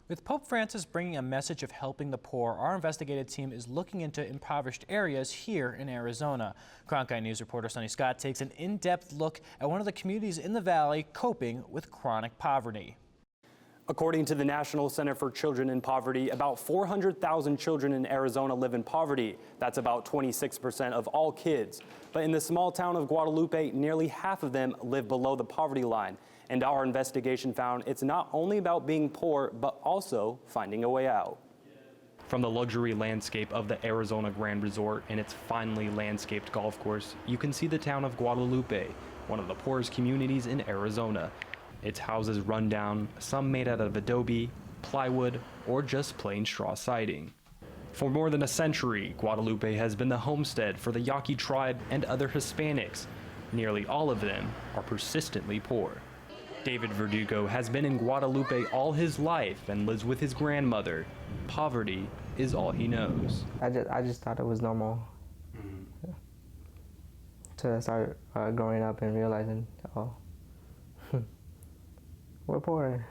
With Pope Francis bringing a message of helping the poor, our investigative team is looking into impoverished areas here in Arizona. Cronkite News reporter Sonny Scott takes an in-depth look at one of the communities in the valley coping with chronic poverty. According to the National Center for Children in Poverty, about 400,000 children in Arizona live in poverty. That's about 26% of all kids. But in the small town of Guadalupe, nearly half of them live below the poverty line. And our investigation found it's not only about being poor, but also finding a way out. From the luxury landscape of the Arizona Grand Resort and its finely landscaped golf course, you can see the town of Guadalupe, one of the poorest communities in Arizona. Its houses run down, some made out of adobe, plywood, or just plain straw siding. For more than a century, Guadalupe has been the homestead for the YAQUI tribe and other Hispanics. Nearly all of them are persistently poor. David Verdugo has been in Guadalupe all his life and lives with his grandmother. Poverty is all he knows. I just thought it was normal. Until I started growing up and realizing, oh, we're poor.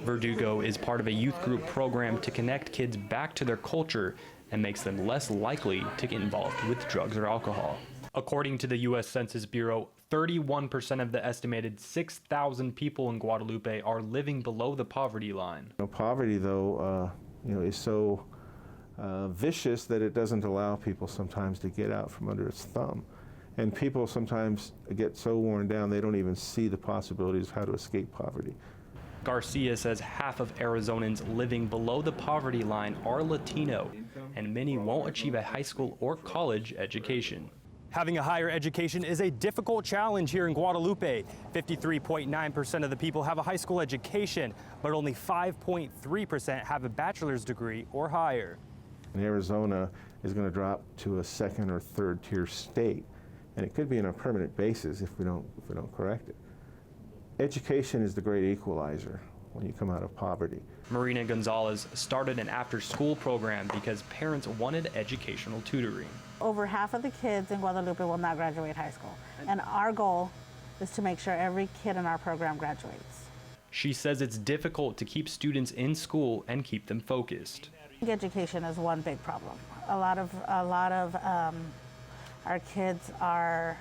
Verdugo is part of a youth group program to connect kids back to their culture and makes them less likely to get involved with drugs or alcohol. According to the U.S. Census Bureau, 31% of the estimated 6,000 people in Guadalupe are living below the poverty line. Poverty, though, is so vicious that it doesn't allow people sometimes to get out from under its thumb. And people sometimes get so worn down they don't even see the possibilities of how to escape poverty. Garcia says half of Arizonans living below the poverty line are Latino, and many won't achieve a high school or college education. Having a higher education is a difficult challenge here in Guadalupe. 53.9% of the people have a high school education, but only 5.3% have a bachelor's degree or higher. And Arizona is going to drop to a second or third tier state, and it could be on a permanent basis if we don't correct it. Education is the great equalizer when you come out of poverty. MARINA Gonzalez started an after-school program because parents wanted educational tutoring. Over half of the kids in Guadalupe will not graduate high school, and our goal is to make sure every kid in our program graduates. She says it's difficult to keep students in school and keep them focused. Education is one big problem. A lot of our kids are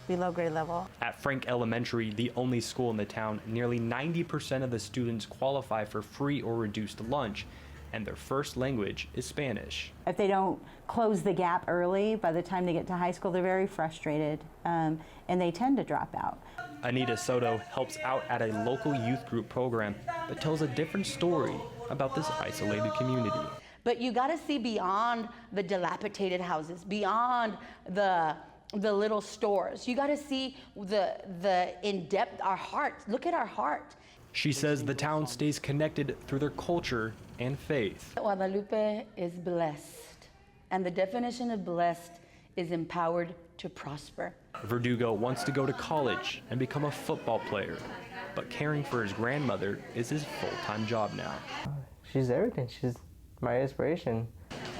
below grade level. At Frank Elementary, the only school in the town, nearly 90% of the students qualify for free or reduced lunch, and their first language is Spanish. If they don't close the gap early, by the time they get to high school, they're very frustrated, and they tend to drop out. ANITA SOTO helps out at a local youth group program, but tells a different story about this isolated community. But you got to see beyond the dilapidated houses, beyond the little stores. You got to see the in-depth, our heart. Look at our heart. She says the town stays connected through their culture and faith. Guadalupe is blessed, and the definition of blessed is empowered to prosper. Verdugo wants to go to college and become a football player, but caring for his grandmother is his full-time job now. She's everything. She's my inspiration.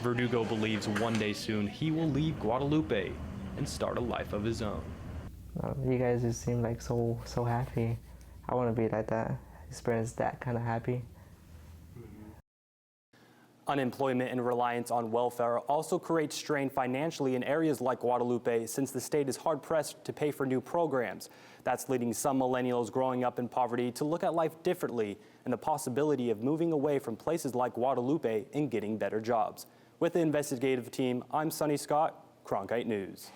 Verdugo believes one day soon he will leave Guadalupe and start a life of his own. You guys just seem like so happy. I want to be like that, experience that kind of happy. Unemployment and reliance on welfare also creates strain financially in areas like Guadalupe, since the state is hard-pressed to pay for new programs. That's leading some millennials growing up in poverty to look at life differently and the possibility of moving away from places like Guadalupe and getting better jobs. With the investigative team, I'm Sonny Scott, Cronkite News.